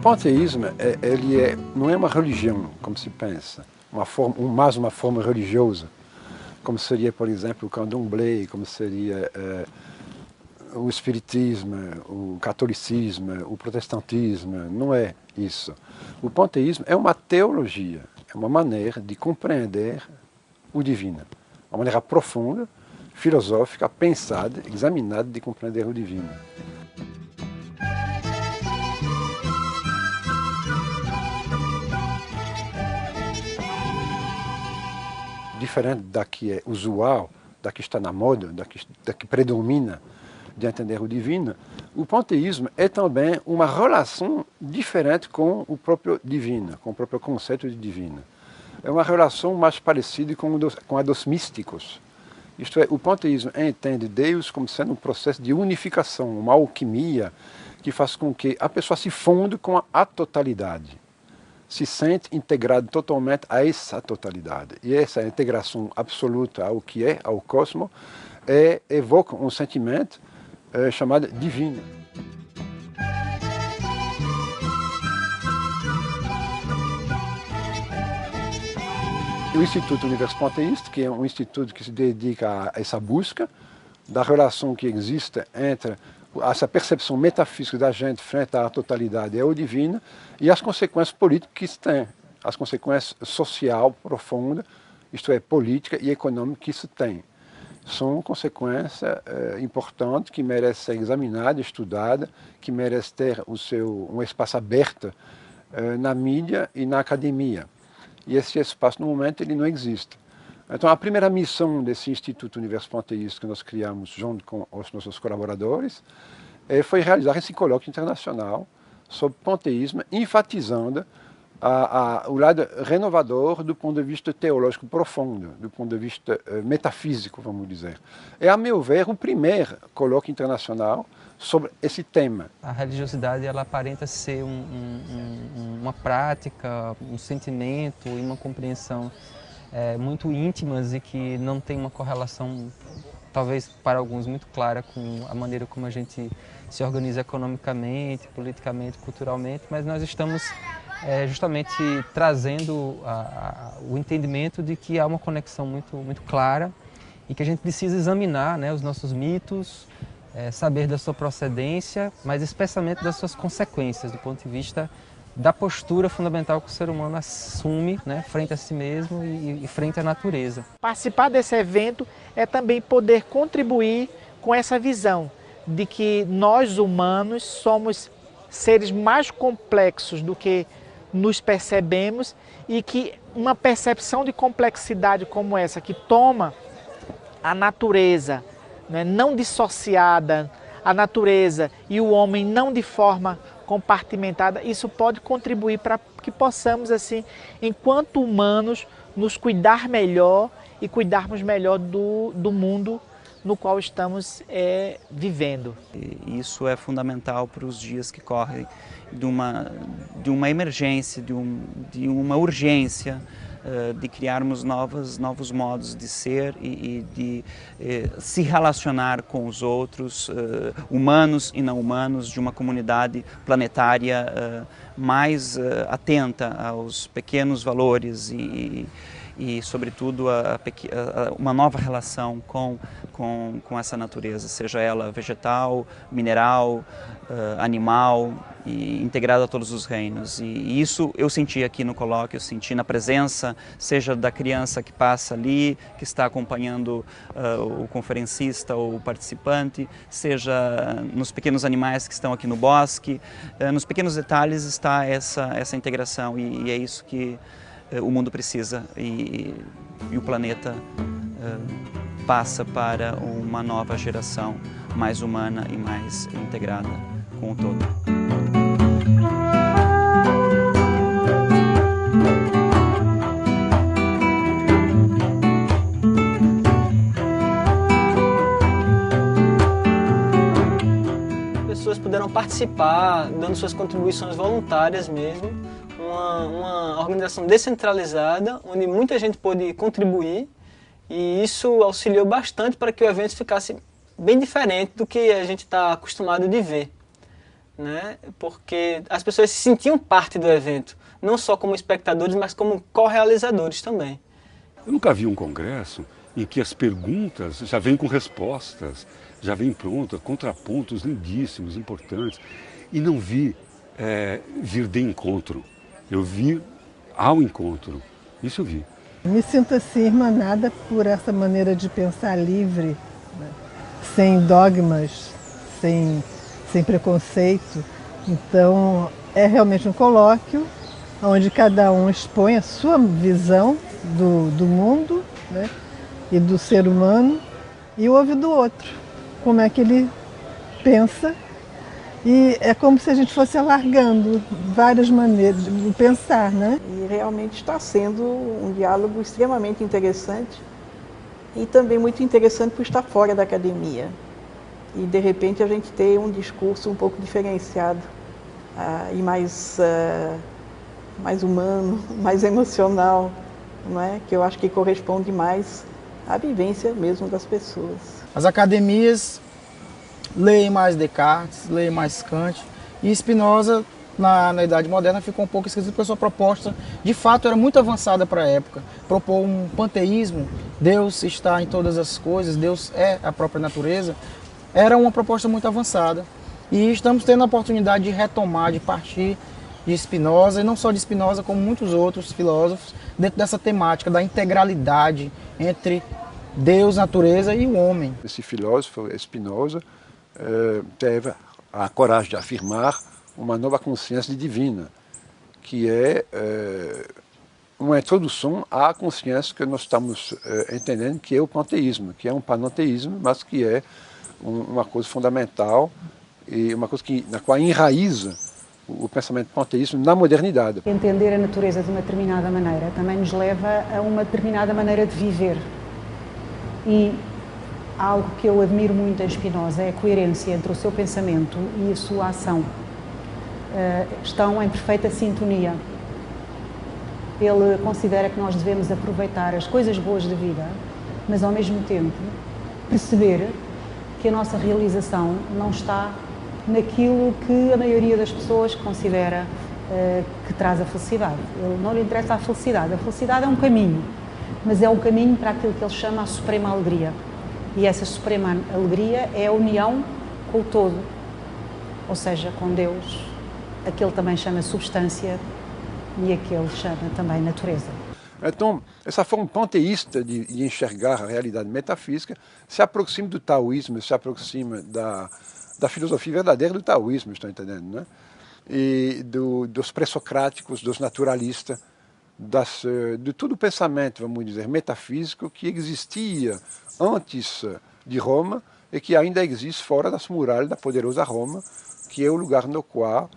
panteísmo não é uma religião, como se pensa, mais uma forma religiosa, como seria, por exemplo, o candomblé, como seria o espiritismo, o catolicismo, o protestantismo. Não é isso. O panteísmo é uma teologia, é uma maneira de compreender o divino, uma maneira profunda, filosófica, pensada, examinada de compreender o divino. Diferente da que é usual, da que está na moda, da que predomina de entender o divino, o panteísmo é também uma relação diferente com o próprio divino, com o próprio conceito de divino. É uma relação mais parecida com a dos místicos. Isto é, o panteísmo entende Deus como sendo um processo de unificação, uma alquimia que faz com que a pessoa se funde com a totalidade, se sente integrado totalmente a essa totalidade. E essa integração absoluta ao que é, ao cosmos, evoca um sentimento chamado divino. O Instituto Universo Panteísta, que é um instituto que se dedica a essa busca da relação que existe entre essa percepção metafísica da gente frente à totalidade e ao divino e as consequências políticas que isso tem, as consequências social profundas, isto é, política e econômica que isso tem. São consequências importantes que merecem ser examinadas, estudadas, que merecem ter um espaço aberto na mídia e na academia. E esse espaço, no momento, ele não existe. Então, a primeira missão desse Instituto Universo Panteísta que nós criamos junto com os nossos colaboradores foi realizar esse colóquio internacional sobre panteísmo, enfatizando o lado renovador do ponto de vista teológico profundo, do ponto de vista metafísico, vamos dizer. É, a meu ver, o primeiro colóquio internacional sobre esse tema. A religiosidade, ela aparenta ser uma prática, um sentimento e uma compreensão muito íntimas e que não tem uma correlação, talvez para alguns, muito clara com a maneira como a gente se organiza economicamente, politicamente, culturalmente, mas nós estamos justamente trazendo o entendimento de que há uma conexão muito clara e que a gente precisa examinar, né, os nossos mitos, saber da sua procedência, mas especialmente das suas consequências, do ponto de vista da postura fundamental que o ser humano assume, né, frente a si mesmo e frente à natureza. Participar desse evento é também poder contribuir com essa visão de que nós humanos somos seres mais complexos do que nos percebemos e que uma percepção de complexidade como essa, que toma a natureza, né, não dissociada, a natureza e o homem não de forma compartimentada, isso pode contribuir para que possamos, assim, enquanto humanos, nos cuidar melhor e cuidarmos melhor do mundo no qual estamos vivendo. Isso é fundamental para os dias que correm de uma emergência, de uma urgência, de criarmos novos modos de ser e de se relacionar com os outros, humanos e não humanos, de uma comunidade planetária mais atenta aos pequenos valores e sobretudo, uma nova relação com essa natureza, seja ela vegetal, mineral, animal, e integrada a todos os reinos. E isso eu senti aqui no colóquio, eu senti na presença, seja da criança que passa ali, que está acompanhando o conferencista ou o participante, seja nos pequenos animais que estão aqui no bosque, nos pequenos detalhes está essa integração e é isso que o mundo precisa e o planeta passa para uma nova geração mais humana e mais integrada com o todo. Pessoas puderam participar, dando suas contribuições voluntárias mesmo, uma organização descentralizada, onde muita gente pôde contribuir, e isso auxiliou bastante para que o evento ficasse bem diferente do que a gente está acostumado de ver. né? Porque as pessoas se sentiam parte do evento, não só como espectadores, mas como co-realizadores também. Eu nunca vi um congresso em que as perguntas já vêm com respostas, já vêm prontas, contrapontos lindíssimos, importantes, e não vi vir de encontro. Eu vi ao encontro. Isso eu vi. Me sinto assim irmanada por essa maneira de pensar livre, né? Sem dogmas, sem preconceito. Então é realmente um colóquio onde cada um expõe a sua visão do mundo, né? E do ser humano, e ouve do outro, como é que ele pensa. E é como se a gente fosse alargando várias maneiras de pensar, né? E realmente está sendo um diálogo extremamente interessante e também muito interessante por estar fora da academia. E de repente a gente ter um discurso um pouco diferenciado e mais humano, mais emocional, não é? Que eu acho que corresponde mais à vivência mesmo das pessoas. As academias leem mais Descartes, leem mais Kant, e Spinoza, na Idade Moderna, ficou um pouco esquecido porque a sua proposta, de fato, era muito avançada para a época. Propor um panteísmo, Deus está em todas as coisas, Deus é a própria natureza, era uma proposta muito avançada. E estamos tendo a oportunidade de retomar, de partir de Spinoza, e não só de Spinoza, como muitos outros filósofos, dentro dessa temática da integralidade entre Deus, natureza e o homem. Esse filósofo, Spinoza, teve a coragem de afirmar uma nova consciência divina, que é uma introdução à consciência que nós estamos entendendo que é o panteísmo, que é um panoteísmo, mas que é uma coisa fundamental e uma coisa na qual enraiza o pensamento panteísta na modernidade. Entender a natureza de uma determinada maneira também nos leva a uma determinada maneira de viver. E algo que eu admiro muito em Spinoza é a coerência entre o seu pensamento e a sua ação. Estão em perfeita sintonia. Ele considera que nós devemos aproveitar as coisas boas da vida, mas ao mesmo tempo perceber que a nossa realização não está naquilo que a maioria das pessoas considera que traz a felicidade. Ele não lhe interessa a felicidade é um caminho, mas é um caminho para aquilo que ele chama a suprema alegria. E essa suprema alegria é a união com o todo, ou seja, com Deus, aquele também chama substância e aquele chama também natureza. Então, essa forma panteísta de enxergar a realidade metafísica se aproxima do taoísmo, se aproxima da filosofia verdadeira do taoísmo, estão entendendo, né? E dos pré-socráticos, dos naturalistas, de todo o pensamento, vamos dizer, metafísico que existia antes de Roma e que ainda existe fora das muralhas da poderosa Roma, que é o lugar no qual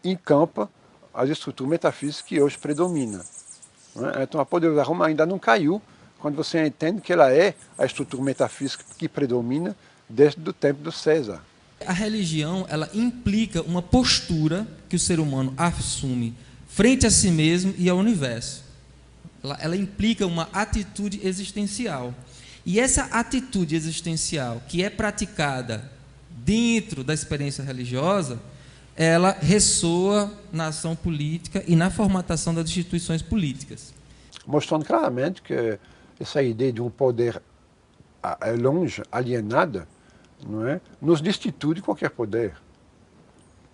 encampa as estruturas metafísicas que hoje predominam. Então a poderosa Roma ainda não caiu quando você entende que ela é a estrutura metafísica que predomina desde o tempo do César. A religião, ela implica uma postura que o ser humano assume frente a si mesmo e ao universo. Ela implica uma atitude existencial. E essa atitude existencial que é praticada dentro da experiência religiosa, ela ressoa na ação política e na formatação das instituições políticas. Mostrando claramente que essa ideia de um poder longe, alienada, não é, nos destitui de qualquer poder.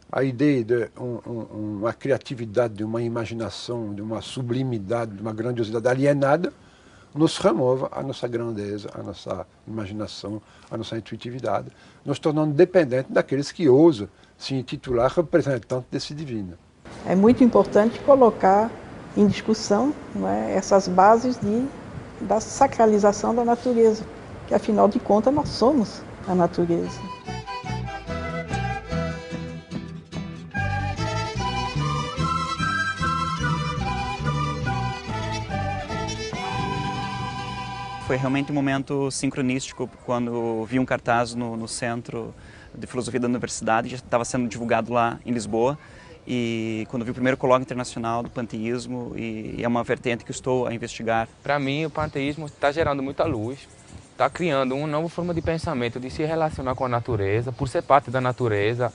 A ideia de uma criatividade, de uma imaginação, de uma sublimidade, de uma grandiosidade alienada, nos remove a nossa grandeza, a nossa imaginação, a nossa intuitividade, nos tornando dependentes daqueles que ousam se intitular representante desse divino. É muito importante colocar em discussão, não é, essas bases da sacralização da natureza, que afinal de contas nós somos a natureza. Foi realmente um momento sincronístico quando vi um cartaz no Centro de Filosofia da Universidade, já estava sendo divulgado lá em Lisboa, e quando vi o primeiro colóquio internacional do panteísmo, e é uma vertente que eu estou a investigar. Para mim, o panteísmo está gerando muita luz, está criando uma nova forma de pensamento, de se relacionar com a natureza, por ser parte da natureza,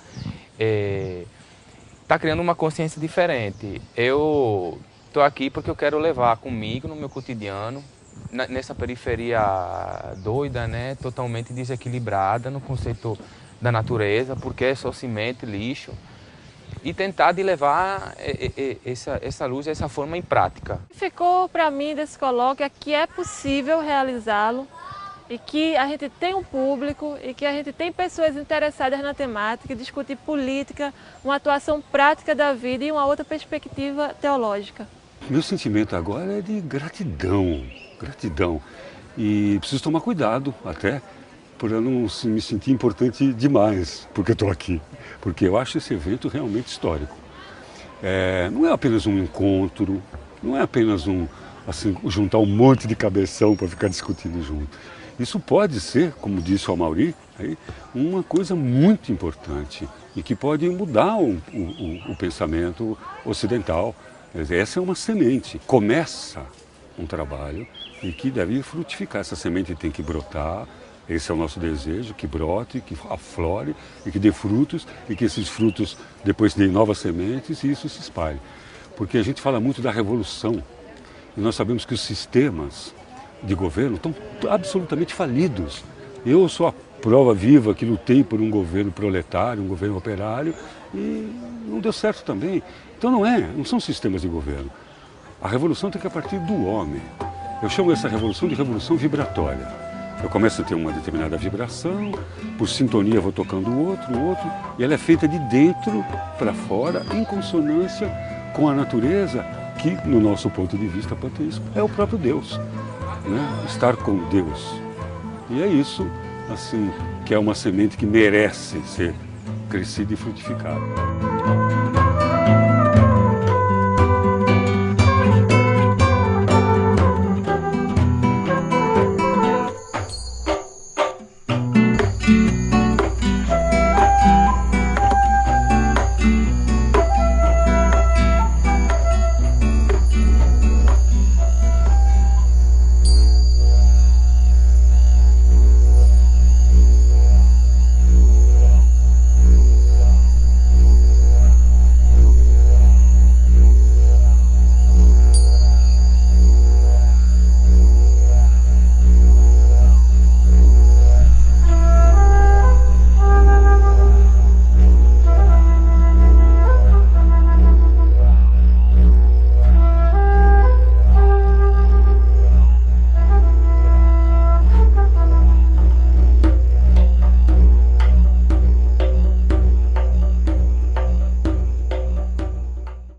está criando uma consciência diferente. Eu estou aqui porque eu quero levar comigo no meu cotidiano, nessa periferia doida, né, totalmente desequilibrada no conceito da natureza, porque é só cimento e lixo, e tentar de levar essa luz, essa forma em prática. Ficou para mim desse colóquio é que é possível realizá-lo e que a gente tem um público e que a gente tem pessoas interessadas na temática, discutir política, uma atuação prática da vida e uma outra perspectiva teológica. Meu sentimento agora é de gratidão, gratidão. E preciso tomar cuidado até para eu não me sentir importante demais porque eu estou aqui. Porque eu acho esse evento realmente histórico. Não é apenas um encontro, não é apenas juntar um monte de cabeção para ficar discutindo junto. Isso pode ser, como disse o Amaury, uma coisa muito importante e que pode mudar o pensamento ocidental. Essa é uma semente. Começa um trabalho e que deve frutificar. Essa semente tem que brotar. Esse é o nosso desejo, que brote, que aflore e que dê frutos e que esses frutos depois deem novas sementes e isso se espalhe. Porque a gente fala muito da revolução e nós sabemos que os sistemas de governo estão absolutamente falidos. Eu sou a prova viva que lutei por um governo proletário, um governo operário e não deu certo também. Então não são sistemas de governo. A revolução tem que partir do homem. Eu chamo essa revolução de revolução vibratória. Eu começo a ter uma determinada vibração, por sintonia vou tocando o outro, e ela é feita de dentro para fora, em consonância com a natureza, que, no nosso ponto de vista panteísta, é o próprio Deus, né? Estar com Deus. E é isso, assim, que é uma semente que merece ser crescida e frutificada.